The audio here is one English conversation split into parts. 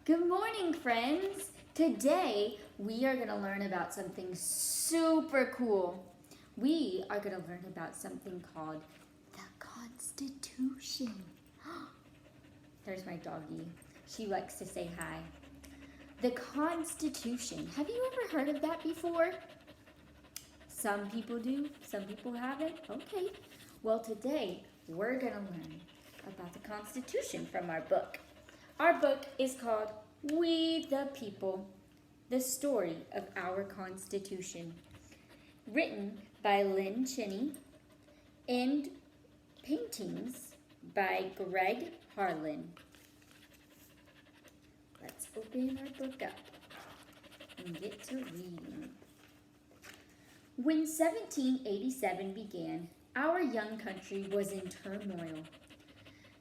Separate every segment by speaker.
Speaker 1: Good morning, friends. Today we are going to learn about something super cool. We are going to learn about something called the Constitution. There's my doggie. She likes to say hi. The Constitution. Have you ever heard of that before? Some people do, some people haven't. Okay. Well, today we're going to learn about the Constitution from our book. Our book is called We the People, the Story of Our Constitution, written by Lynn Cheney and paintings by Greg Harlan. Let's open our book up and get to reading. When 1787 began, our young country was in turmoil.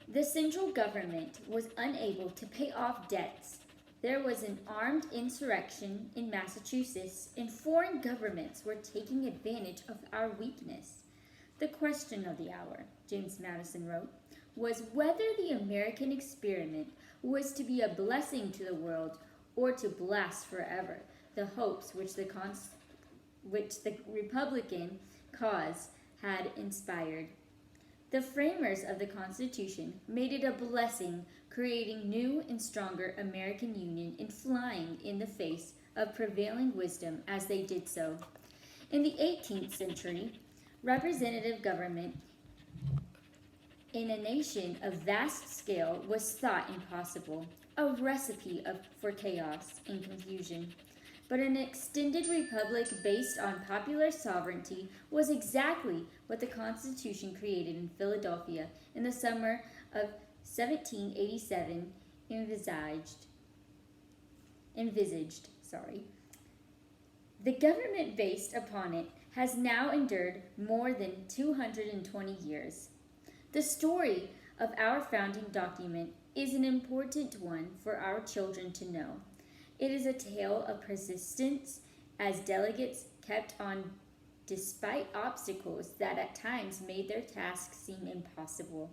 Speaker 1: The central government was unable to pay off debts. There was an armed insurrection in Massachusetts, and foreign governments were taking advantage of our weakness. The question of the hour, James Madison wrote, was whether the American experiment was to be a blessing to the world or to blast forever the hopes which the Republican cause had inspired. The framers of the Constitution made it a blessing, creating new and stronger American Union and flying in the face of prevailing wisdom as they did so. In the 18th century, representative government in a nation of vast scale was thought impossible, a recipe for chaos and confusion. But an extended republic based on popular sovereignty was exactly what the Constitution created in Philadelphia in the summer of 1787 envisaged. The government based upon it has now endured more than 220 years. The story of our founding document is an important one for our children to know. It is a tale of persistence as delegates kept on despite obstacles that at times made their task seem impossible.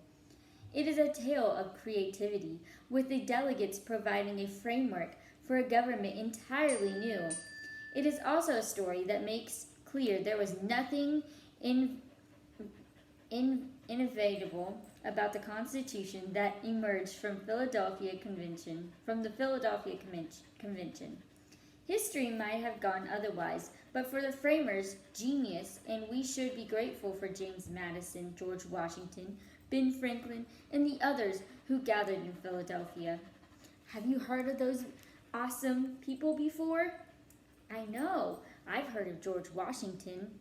Speaker 1: It is a tale of creativity, with the delegates providing a framework for a government entirely new. It is also a story that makes clear there was nothing inevitable about the Constitution that emerged from the Philadelphia Convention. History might have gone otherwise, but for the framers' genius, and we should be grateful for James Madison, George Washington, Ben Franklin, and the others who gathered in Philadelphia. Have you heard of those awesome people before? I know, I've heard of George Washington.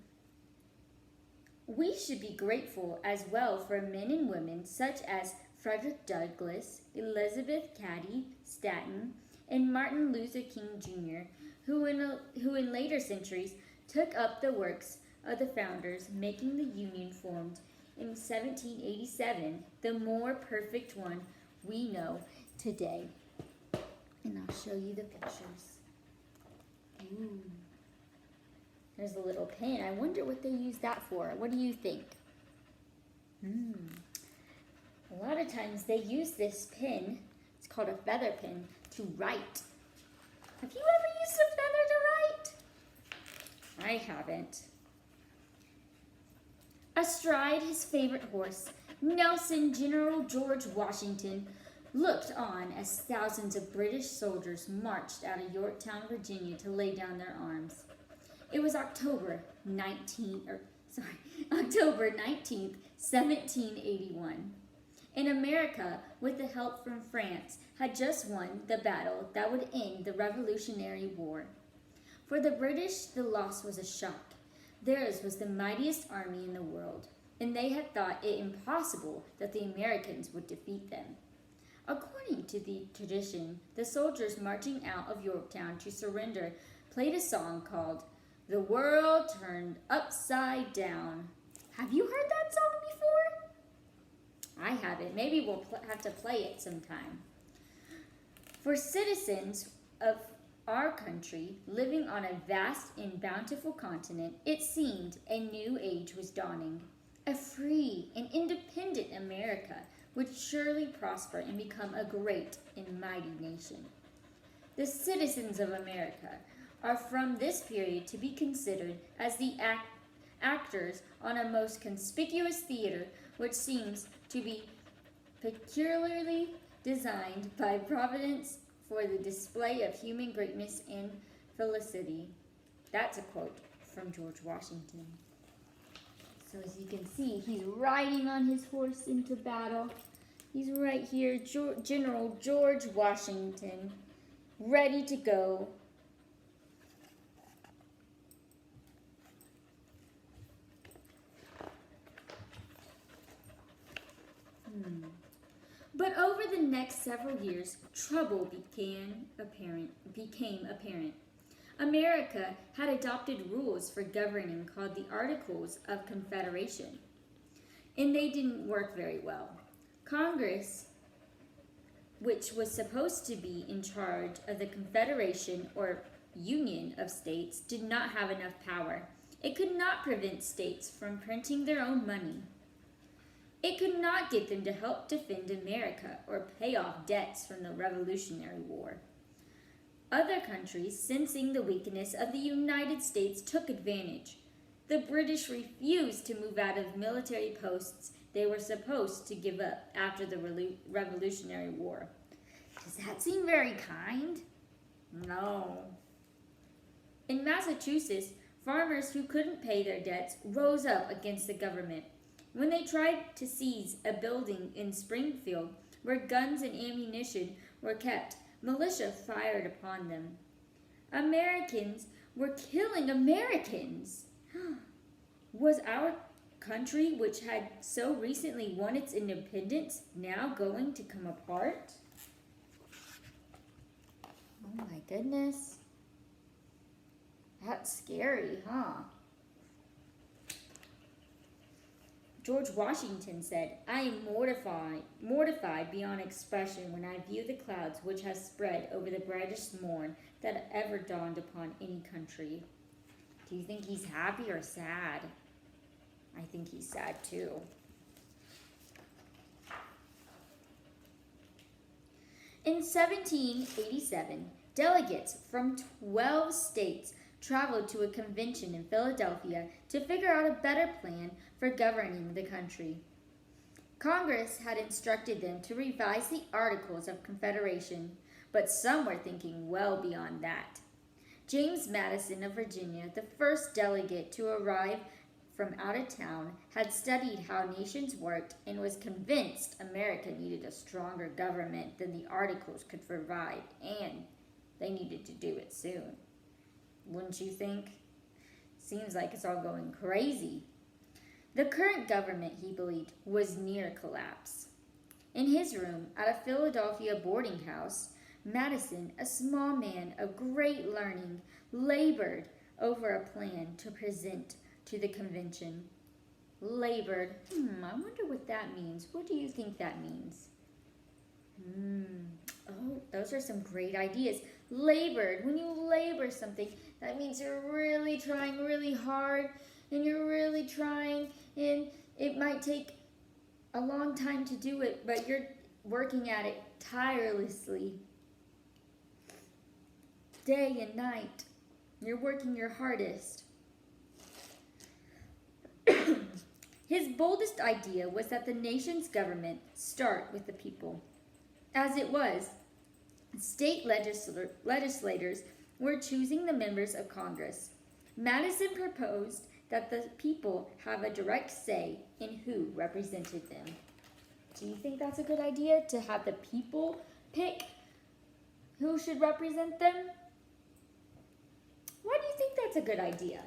Speaker 1: We should be grateful as well for men and women such as Frederick Douglass, Elizabeth Cady Stanton, and Martin Luther King Jr., who in later centuries took up the works of the founders, making the Union formed in 1787 the more perfect one we know today. And I'll show you the pictures. Ooh. There's a little pen. I wonder what they use that for. What do you think? A lot of times they use this pen, it's called a feather pen, to write. Have you ever used a feather to write? I haven't. Astride his favorite horse, Nelson General George Washington looked on as thousands of British soldiers marched out of Yorktown, Virginia to lay down their arms. It was October 19th, 1781. And America, with the help from France, had just won the battle that would end the Revolutionary War. For the British, the loss was a shock. Theirs was the mightiest army in the world, and they had thought it impossible that the Americans would defeat them. According to the tradition, the soldiers marching out of Yorktown to surrender played a song called "The World Turned Upside Down." Have you heard that song before? I haven't. Maybe we'll have to play it sometime. For citizens of our country, living on a vast and bountiful continent, it seemed a new age was dawning. A free and independent America would surely prosper and become a great and mighty nation. The citizens of America are from this period to be considered as the actors on a most conspicuous theater which seems to be peculiarly designed by Providence for the display of human greatness and felicity. That's a quote from George Washington. So as you can see, he's riding on his horse into battle. He's right here, General George Washington, ready to go. But over the next several years, trouble became apparent. America had adopted rules for governing called the Articles of Confederation, and they didn't work very well. Congress, which was supposed to be in charge of the Confederation or Union of States, did not have enough power. It could not prevent states from printing their own money. It could not get them to help defend America or pay off debts from the Revolutionary War. Other countries, sensing the weakness of the United States, took advantage. The British refused to move out of military posts they were supposed to give up after the Revolutionary War. Does that seem very kind? No. In Massachusetts, farmers who couldn't pay their debts rose up against the government. When they tried to seize a building in Springfield where guns and ammunition were kept, militia fired upon them. Americans were killing Americans. Was our country, which had so recently won its independence, now going to come apart? Oh my goodness. That's scary, huh? George Washington said, "I am mortified beyond expression when I view the clouds which have spread over the brightest morn that ever dawned upon any country." Do you think he's happy or sad? I think he's sad too. In 1787, delegates from 12 states traveled to a convention in Philadelphia to figure out a better plan for governing the country. Congress had instructed them to revise the Articles of Confederation, but some were thinking well beyond that. James Madison of Virginia, the first delegate to arrive from out of town, had studied how nations worked and was convinced America needed a stronger government than the Articles could provide, and they needed to do it soon. Wouldn't you think? Seems like it's all going crazy. The current government, he believed, was near collapse. In his room at a Philadelphia boarding house, Madison, a small man of great learning, labored over a plan to present to the convention. Labored. I wonder what that means. What do you think that means? Oh, those are some great ideas. Labored. When you labor something, that means you're really trying really hard, and you're really trying, and it might take a long time to do it, but you're working at it tirelessly. Day and night. You're working your hardest. His boldest idea was that the nation's government start with the people. As it was, state legislators were choosing the members of Congress. Madison proposed that the people have a direct say in who represented them. Do you think that's a good idea, to have the people pick who should represent them? Why do you think that's a good idea?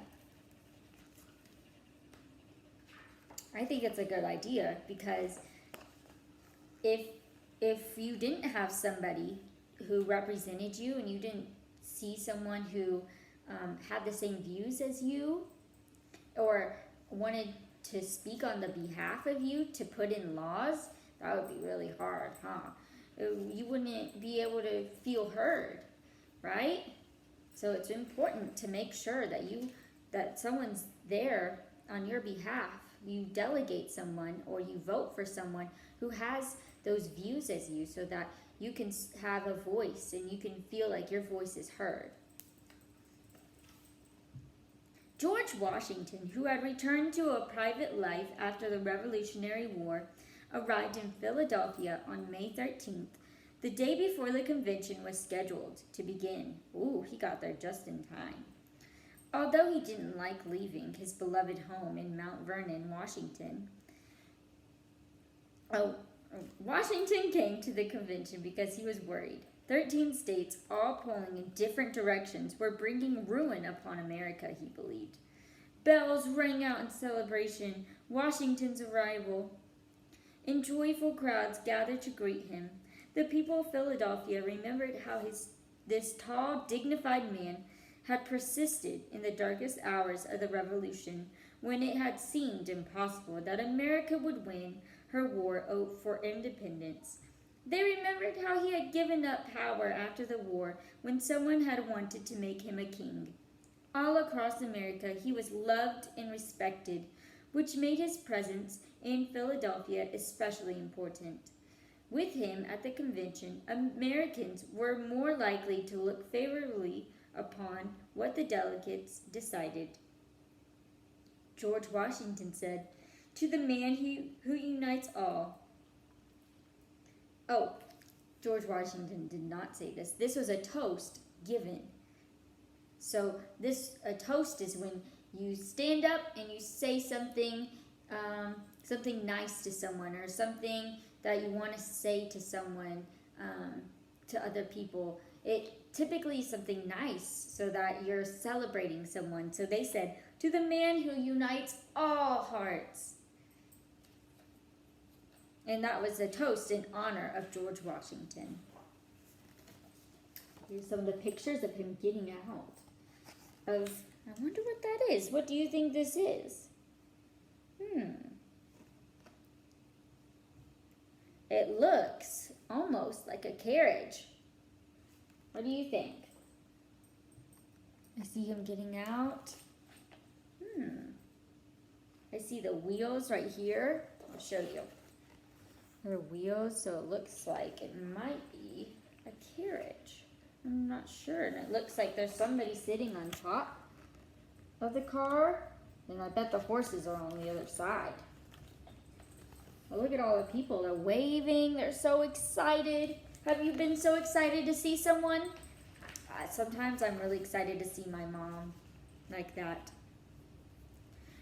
Speaker 1: I think it's a good idea because if you didn't have somebody who represented you and you didn't see someone who had the same views as you or wanted to speak on the behalf of you to put in laws, that would be really hard, huh? You wouldn't be able to feel heard, right? So it's important to make sure that someone's there on your behalf. You delegate someone or you vote for someone who has those views as you so that you can have a voice and you can feel like your voice is heard. George Washington, who had returned to a private life after the Revolutionary War, arrived in Philadelphia on May 13th, the day before the convention was scheduled to begin. Ooh, he got there just in time. Although he didn't like leaving his beloved home in Mount Vernon, Washington, Washington came to the convention because he was worried. 13 states, all pulling in different directions, were bringing ruin upon America, he believed. Bells rang out in celebration, Washington's arrival, and joyful crowds gathered to greet him. The people of Philadelphia remembered how this tall, dignified man had persisted in the darkest hours of the Revolution, when it had seemed impossible that America would win her war for independence. They remembered how he had given up power after the war when someone had wanted to make him a king. All across America he was loved and respected, which made his presence in Philadelphia especially important. With him at the convention, Americans were more likely to look favorably upon what the delegates decided. George Washington said, "To the man who unites all." Oh, George Washington did not say this. This was a toast given. So a toast is when you stand up and you say something, something nice to someone, or something that you want to say to someone, to other people. It typically is something nice, so that you're celebrating someone. So they said, "To the man who unites all hearts." And that was a toast in honor of George Washington. Here's some of the pictures of him getting out. I wonder what that is. What do you think this is? It looks almost like a carriage. What do you think? I see him getting out. I see the wheels right here. I'll show you. There are wheels, so it looks like it might be a carriage. I'm not sure. And it looks like there's somebody sitting on top of the car. And I bet the horses are on the other side. But look at all the people. They're waving. They're so excited. Have you been so excited to see someone? Sometimes I'm really excited to see my mom like that.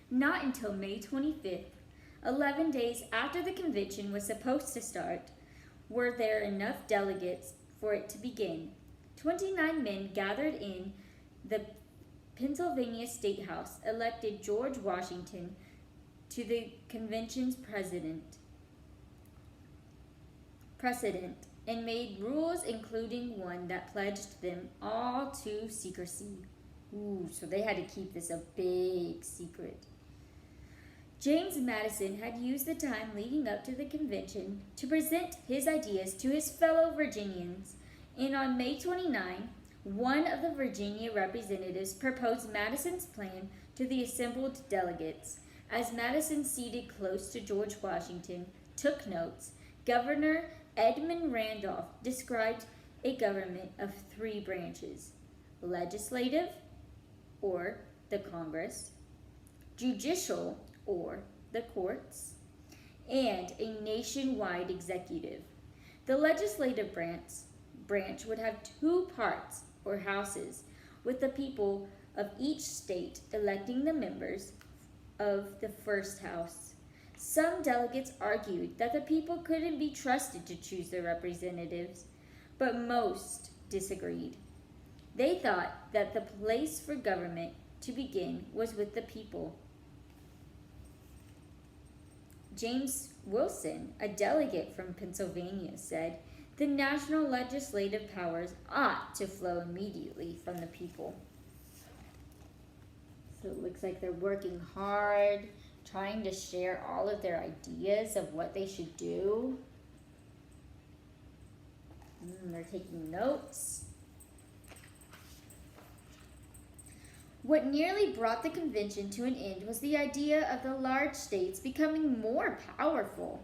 Speaker 1: Not until May 25th, 11 days after the convention was supposed to start, were there enough delegates for it to begin. 29 men gathered in the Pennsylvania State House, elected George Washington to the convention's precedent, and made rules, including one that pledged them all to secrecy. Ooh, so they had to keep this a big secret. James Madison had used the time leading up to the convention to present his ideas to his fellow Virginians, and on May 29, one of the Virginia representatives proposed Madison's plan to the assembled delegates. As Madison, seated close to George Washington, took notes, Governor Edmund Randolph described a government of 3 branches: legislative, or the Congress, judicial, or the courts, and a nationwide executive. The legislative branch would have 2 parts, or houses, with the people of each state electing the members of the first house. Some delegates argued that the people couldn't be trusted to choose their representatives, but most disagreed. They thought that the place for government to begin was with the people. James Wilson, a delegate from Pennsylvania, said, "The national legislative powers ought to flow immediately from the people." So it looks like they're working hard, trying to share all of their ideas of what they should do. They're taking notes. What nearly brought the convention to an end was the idea of the large states becoming more powerful.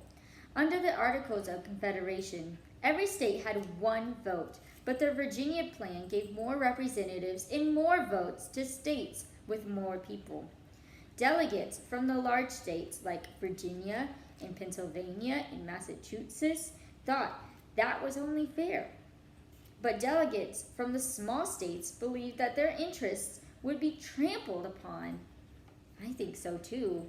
Speaker 1: Under the Articles of Confederation, Every state had one vote, but the Virginia plan gave more representatives and more votes to states with more people. Delegates from the large states like Virginia and Pennsylvania and Massachusetts thought that was only fair. But delegates from the small states believed that their interests would be trampled upon. I think so too.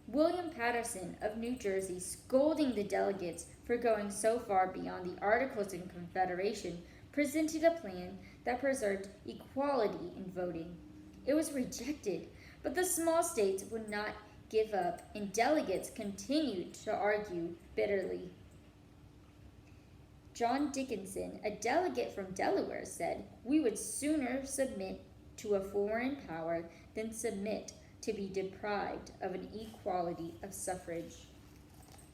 Speaker 1: William Paterson of New Jersey, scolding the delegates for going so far beyond the Articles of Confederation, presented a plan that preserved equality in voting. It was rejected, but the small states would not give up, and delegates continued to argue bitterly. John Dickinson, a delegate from Delaware, said, "We would sooner submit to a foreign power than submit to be deprived of an equality of suffrage."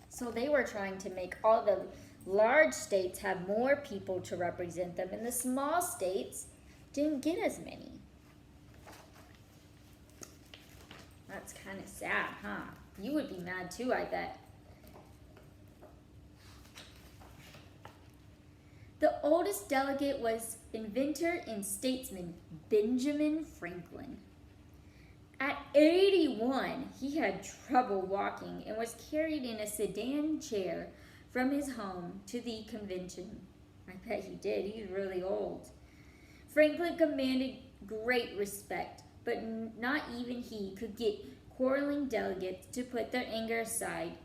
Speaker 1: So they were trying to make all the large states have more people to represent them, and the small states didn't get as many. That's kind of sad, huh? You would be mad too, I bet. The oldest delegate was inventor and statesman Benjamin Franklin. At 81, he had trouble walking and was carried in a sedan chair from his home to the convention. I bet he did. He was really old. Franklin commanded great respect, but not even he could get quarreling delegates to put their anger aside.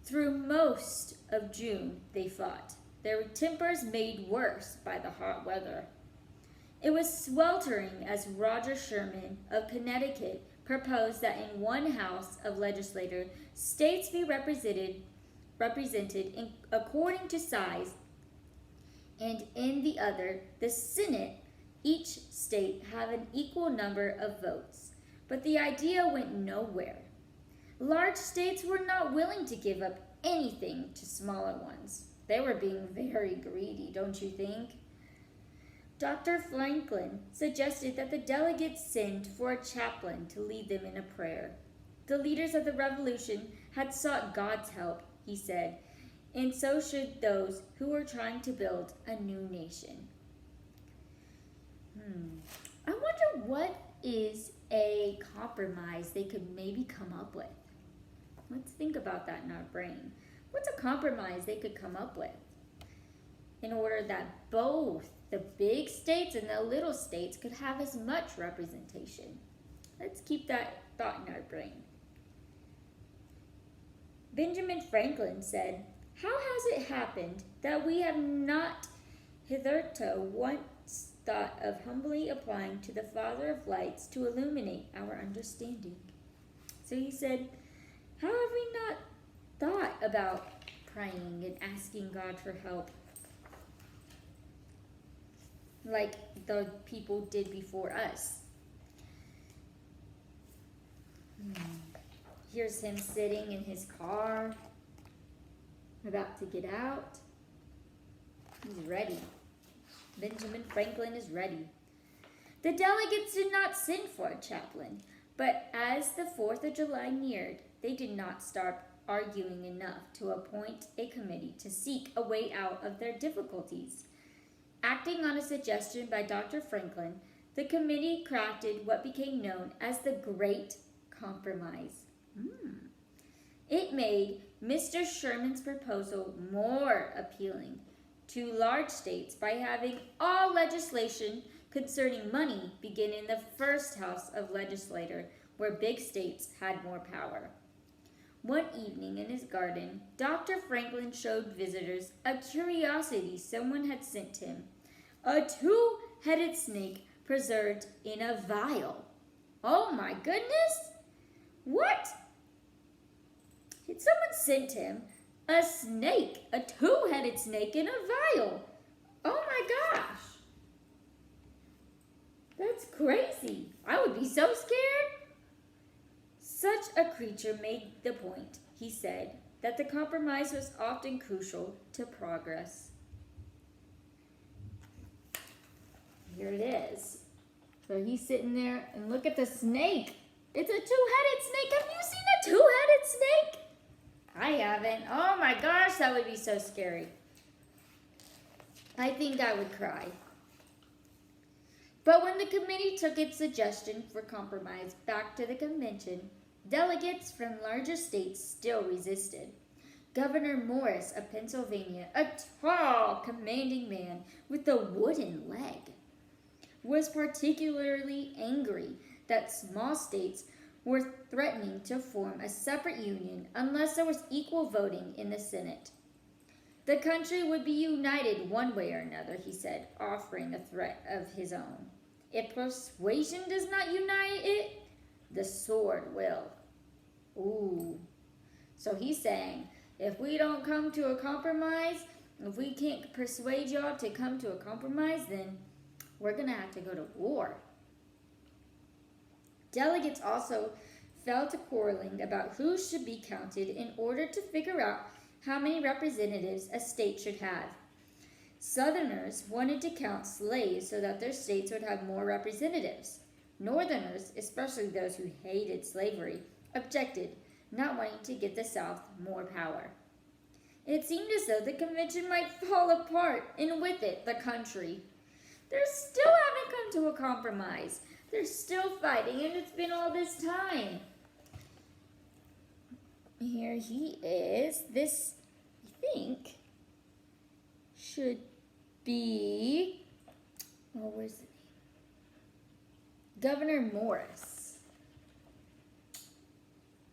Speaker 1: Through most of June, they fought, their tempers made worse by the hot weather. It was sweltering as Roger Sherman of Connecticut proposed that in one house of legislators, states be represented according to size, and in the other, the Senate, each state have an equal number of votes. But the idea went nowhere. Large states were not willing to give up anything to smaller ones. They were being very greedy, don't you think? Dr. Franklin suggested that the delegates send for a chaplain to lead them in a prayer. The leaders of the revolution had sought God's help, he said, and so should those who were trying to build a new nation. I wonder what is a compromise they could maybe come up with. Let's think about that in our brain. What's a compromise they could come up with in order that both the big states and the little states could have as much representation? Let's keep that thought in our brain. Benjamin Franklin said, "How has it happened that we have not hitherto once thought of humbly applying to the Father of lights to illuminate our understanding?" So he said, how have we not thought about praying and asking God for help like the people did before us? Here's him sitting in his car, about to get out. He's ready. Benjamin Franklin is ready. The delegates did not send for a chaplain, but as the 4th of July neared, they did not stop arguing enough to appoint a committee to seek a way out of their difficulties. Acting on a suggestion by Dr. Franklin, the committee crafted what became known as the Great Compromise. It made Mr. Sherman's proposal more appealing to large states by having all legislation concerning money begin in the first house of legislature, where big states had more power. One evening in his garden, Dr. Franklin showed visitors a curiosity someone had sent him, a two-headed snake preserved in a vial. Oh my goodness! What? Someone sent him a snake, a two-headed snake in a vial. Oh my gosh. That's crazy. I would be so scared. Such a creature made the point, he said, that the compromise was often crucial to progress. Here it is. So he's sitting there, and look at the snake. It's a two-headed snake. Have you seen a two-headed snake? I haven't. Oh my gosh, that would be so scary. I think I would cry. But when the committee took its suggestion for compromise back to the convention, delegates from larger states still resisted. Governor Morris of Pennsylvania, a tall, commanding man with a wooden leg, was particularly angry that small states were threatening to form a separate union unless there was equal voting in the Senate. The country would be united one way or another, he said, offering a threat of his own. If persuasion does not unite it, the sword will. Ooh. So he's saying, if we don't come to a compromise, if we can't persuade y'all to come to a compromise, then we're going to have to go to war. Delegates also fell to quarreling about who should be counted in order to figure out how many representatives a state should have. Southerners wanted to count slaves so that their states would have more representatives. Northerners, especially those who hated slavery, objected, not wanting to give the South more power. It seemed as though the convention might fall apart, and with it, the country. They still haven't come to a compromise. They're still fighting, and it's been all this time. Here he is. This, I think, should be, oh, where's the name? Governor Morris.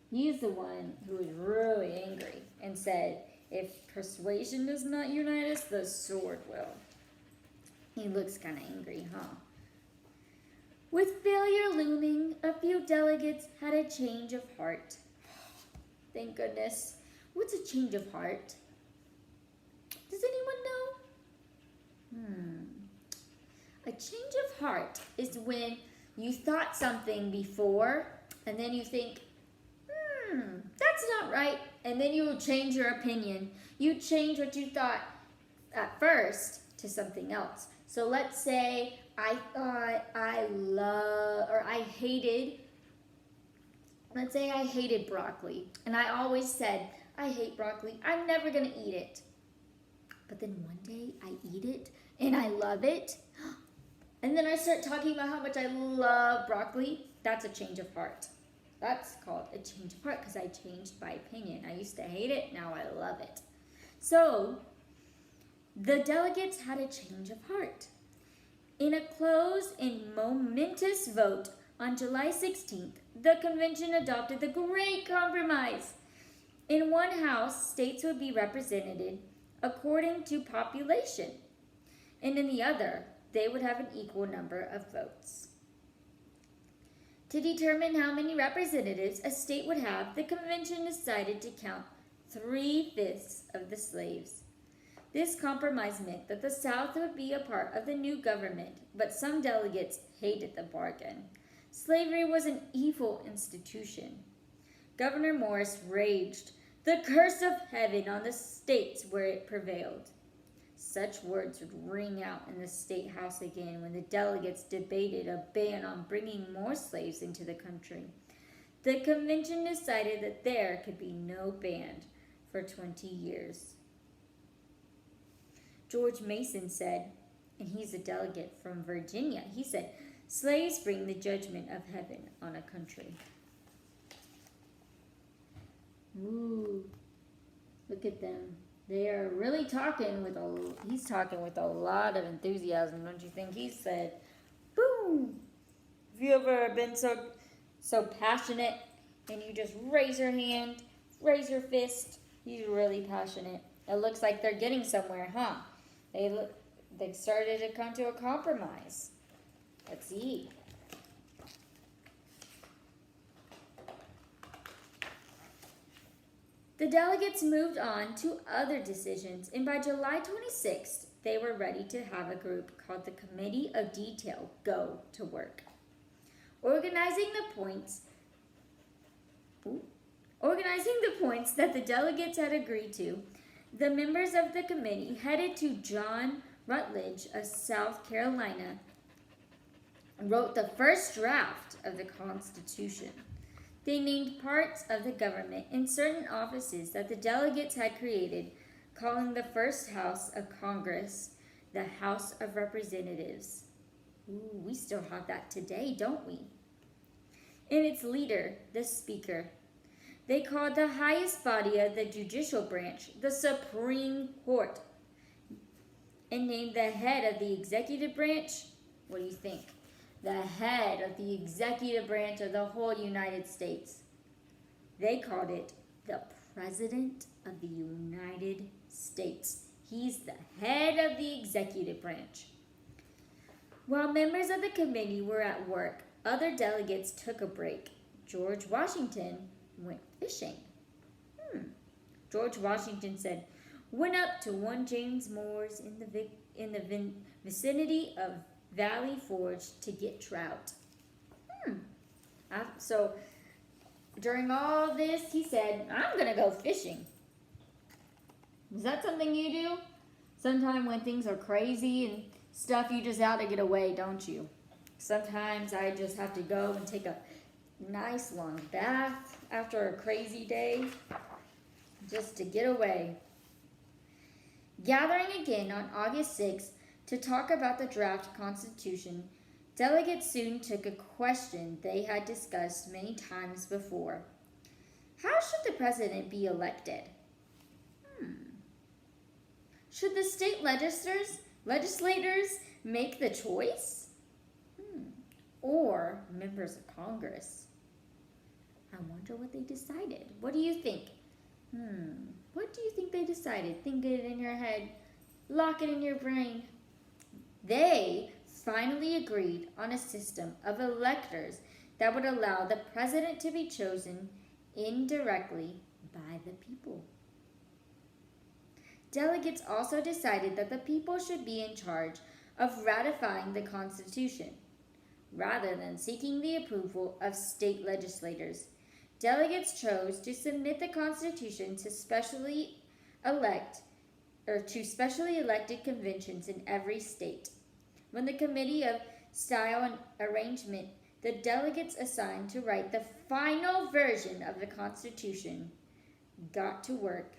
Speaker 1: He's the one who was really angry and said, if persuasion does not unite us, the sword will. He looks kind of angry, huh? With failure looming, a few delegates had a change of heart. Thank goodness. What's a change of heart? Does anyone know? A change of heart is when you thought something before, and then you think, that's not right, and then you will change your opinion. You change what you thought at first to something else. So let's say I thought let's say I hated broccoli, and I always said, I hate broccoli, I'm never going to eat it. But then one day I eat it, and I love it, and then I start talking about how much I love broccoli. That's a change of heart. That's called a change of heart because I changed my opinion. I used to hate it, now I love it. So, the delegates had a change of heart. In a close and momentous vote on July 16th, the convention adopted the Great Compromise. In one house, states would be represented according to population, and in the other, they would have an equal number of votes. To determine how many representatives a state would have, the convention decided to count 3/5 of the slaves. This compromise meant that the South would be a part of the new government, but some delegates hated the bargain. Slavery was an evil institution. Governor Morris raged, the curse of heaven on the states where it prevailed. Such words would ring out in the State House again when the delegates debated a ban on bringing more slaves into the country. The convention decided that there could be no ban for 20 years. George Mason said, and he's a delegate from Virginia, he said, slaves bring the judgment of heaven on a country. Ooh, look at them. They are really talking with he's talking with a lot of enthusiasm, don't you think? He said, boom. Have you ever been so passionate and you just raise your hand, raise your fist? He's really passionate. It looks like they're getting somewhere, huh? They started to come to a compromise. Let's see. The delegates moved on to other decisions, and by July 26th, they were ready to have a group called the Committee of Detail go to work. Organizing the points that the delegates had agreed to, the members of the committee headed to John Rutledge of South Carolina and wrote the first draft of the Constitution. They named parts of the government and certain offices that the delegates had created, calling the first house of Congress the House of Representatives. Ooh, we still have that today, don't we? And its leader, the Speaker. They called the highest body of the judicial branch the Supreme Court, and named the head of the executive branch, what do you think? The head of the executive branch of the whole United States. They called it the President of the United States. He's the head of the executive branch. While members of the committee were at work, other delegates took a break. George Washington went fishing. George Washington said, went up to one James Moore's in the vicinity of Valley Forge to get trout. So during all this, he said, I'm going to go fishing. Is that something you do? Sometime when things are crazy and stuff, you just have to get away, don't you? Sometimes I just have to go and take a nice long bath after a crazy day just to get away. Gathering again on August 6th to talk about the draft constitution, delegates soon took a question they had discussed many times before. How should the president be elected? Should the state legislators make the choice? Or members of Congress? I wonder what they decided. What do you think? What do you think they decided? Think it in your head. Lock it in your brain. They finally agreed on a system of electors that would allow the president to be chosen indirectly by the people. Delegates also decided that the people should be in charge of ratifying the Constitution, rather than seeking the approval of state legislators. Delegates chose to submit the Constitution to specially elected conventions in every state. When the Committee of Style and Arrangement, the delegates assigned to write the final version of the Constitution, got to work,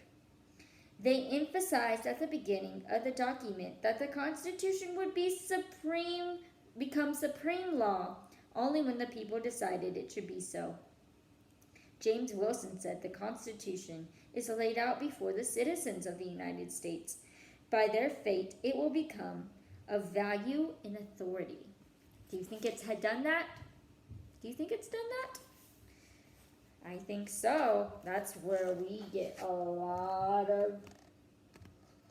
Speaker 1: they emphasized at the beginning of the document that the Constitution would become supreme law only when the people decided it should be so. James Wilson said the Constitution is laid out before the citizens of the United States. By their fate, it will become of value and authority. Do you think it's done that? Do you think it's done that? I think so. That's where we get a lot of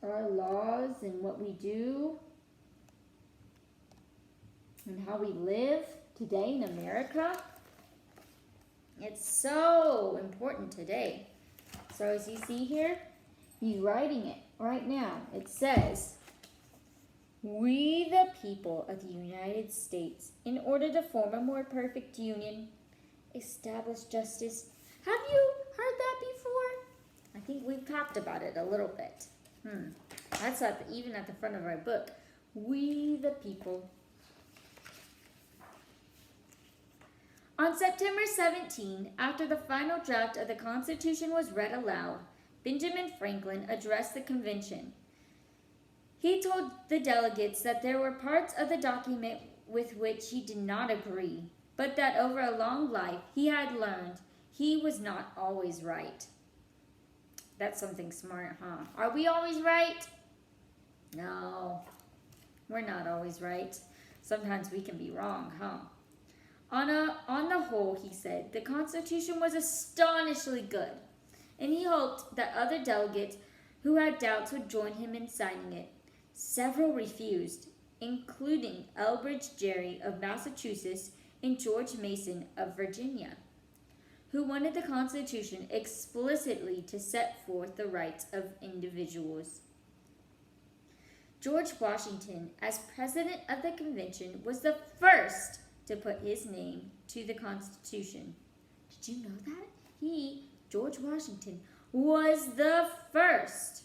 Speaker 1: our laws and what we do and how we live today in America. It's so important today. So as you see here, he's writing it right now. It says, we the people of the United States, in order to form a more perfect union, establish justice. Have you heard that before? I think we've talked about it a little bit. That's even at the front of our book. We the people. On September 17, after the final draft of the Constitution was read aloud, Benjamin Franklin addressed the convention. He told the delegates that there were parts of the document with which he did not agree, but that over a long life he had learned he was not always right. That's something smart, huh? Are we always right? No, we're not always right. Sometimes we can be wrong, huh? On the whole, he said, the Constitution was astonishingly good, and he hoped that other delegates who had doubts would join him in signing it. Several refused, including Elbridge Gerry of Massachusetts and George Mason of Virginia, who wanted the Constitution explicitly to set forth the rights of individuals. George Washington, as president of the convention, was the first to put his name to the Constitution. Did you know that? George Washington, was the first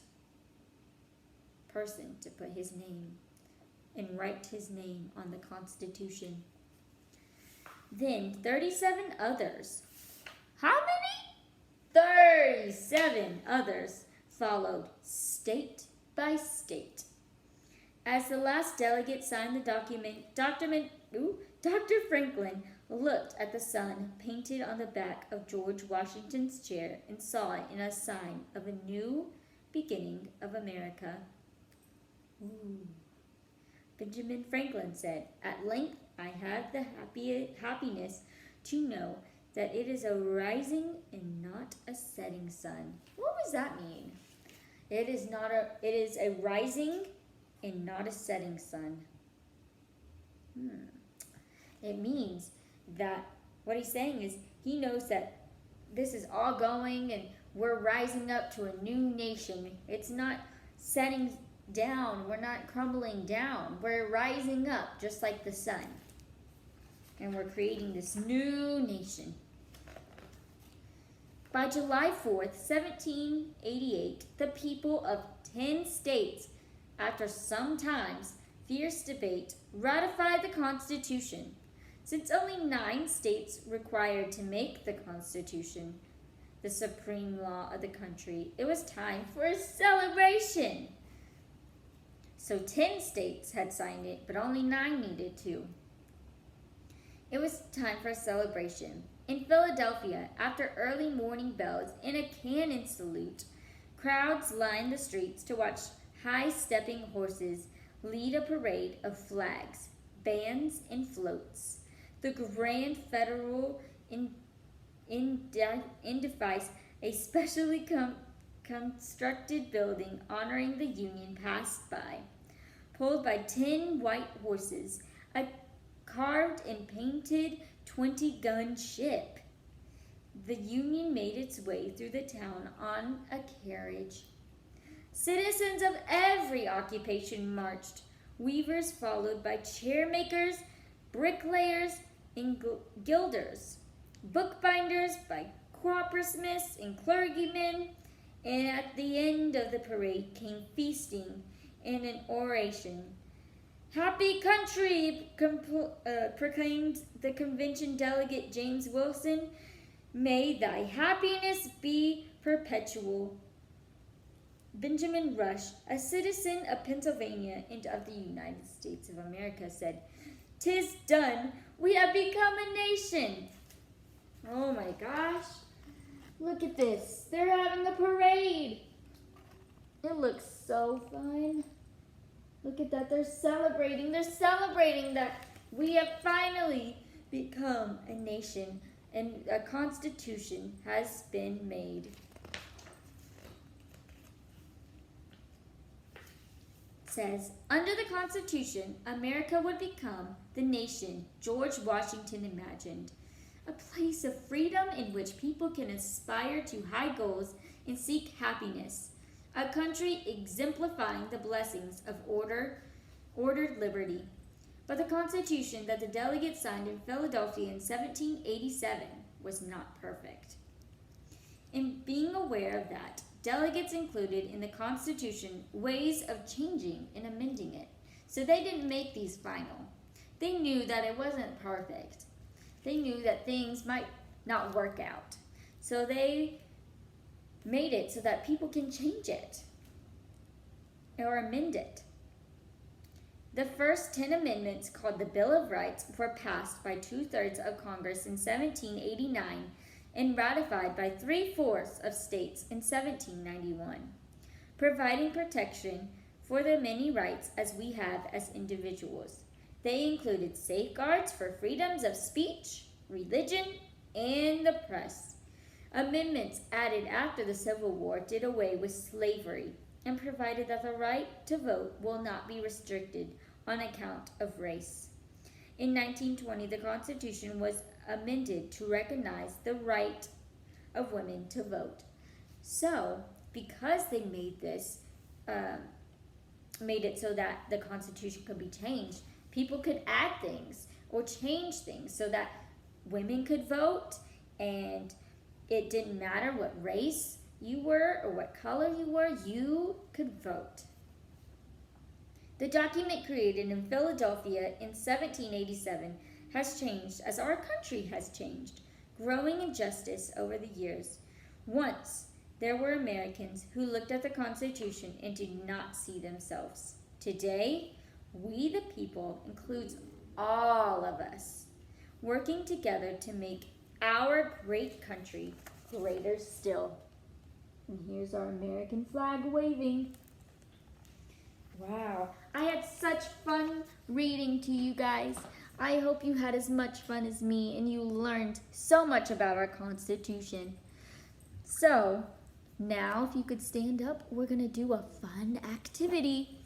Speaker 1: person to put his name and write his name on the Constitution. Then 37 others. How many? 37 others followed state by state. As the last delegate signed the document, Dr. Franklin looked at the sun painted on the back of George Washington's chair and saw it in a sign of a new beginning of America. Ooh. Benjamin Franklin said, "At length I have the happiness to know that it is a rising and not a setting sun." What does that mean? It is a rising and not a setting sun. It means that what he's saying is he knows that this is all going and we're rising up to a new nation. It's not setting down. We're not crumbling down. We're rising up just like the sun. And we're creating this new nation. By July 4th, 1788, the people of 10 states, after some time's fierce debate, ratified the Constitution. Since only 9 states required to make the Constitution the supreme law of the country, it was time for a celebration. So 10 states had signed it, but only 9 needed to. It was time for a celebration. In Philadelphia, after early morning bells and a cannon salute, crowds lined the streets to watch high-stepping horses lead a parade of flags, bands, and floats. The Grand Federal Edifice, a specially constructed building honoring the Union, passed by, pulled by 10 white horses, a carved and painted 20-gun ship. The Union made its way through the town on a carriage. Citizens of every occupation marched, weavers followed by chairmakers, bricklayers, and gilders, bookbinders by coppersmiths and clergymen, and at the end of the parade came feasting and an oration. "Happy country," proclaimed the convention delegate James Wilson. "May thy happiness be perpetual." Benjamin Rush, a citizen of Pennsylvania and of the United States of America, said, "'Tis done. We have become a nation." Oh my gosh. Look at this. They're having a parade. It looks so fun. Look at that. They're celebrating. They're celebrating that we have finally become a nation and a constitution has been made. It says, under the Constitution, America would become the nation George Washington imagined. A place of freedom in which people can aspire to high goals and seek happiness. A country exemplifying the blessings of ordered liberty. But the Constitution that the delegates signed in Philadelphia in 1787 was not perfect. In being aware of that, delegates included in the Constitution ways of changing and amending it. So they didn't make these final. They knew that it wasn't perfect. They knew that things might not work out. So they made it so that people can change it or amend it. The first 10 amendments, called the Bill of Rights, were passed by 2/3 of Congress in 1789 and ratified by 3/4 of states in 1791, providing protection for the many rights as we have as individuals. They included safeguards for freedoms of speech, religion, and the press. Amendments added after the Civil War did away with slavery and provided that the right to vote will not be restricted on account of race. In 1920, the Constitution was amended to recognize the right of women to vote. So, because they made this, made it so that the Constitution could be changed, people could add things or change things so that women could vote, and it didn't matter what race you were or what color you were, you could vote. The document created in Philadelphia in 1787 has changed as our country has changed, growing injustice over the years. Once, there were Americans who looked at the Constitution and did not see themselves. Today, We the people includes all of us, working together to make our great country greater still. And here's our American flag waving. Wow, I had such fun reading to you guys. I hope you had as much fun as me and you learned so much about our Constitution. So, now if you could stand up, we're going to do a fun activity.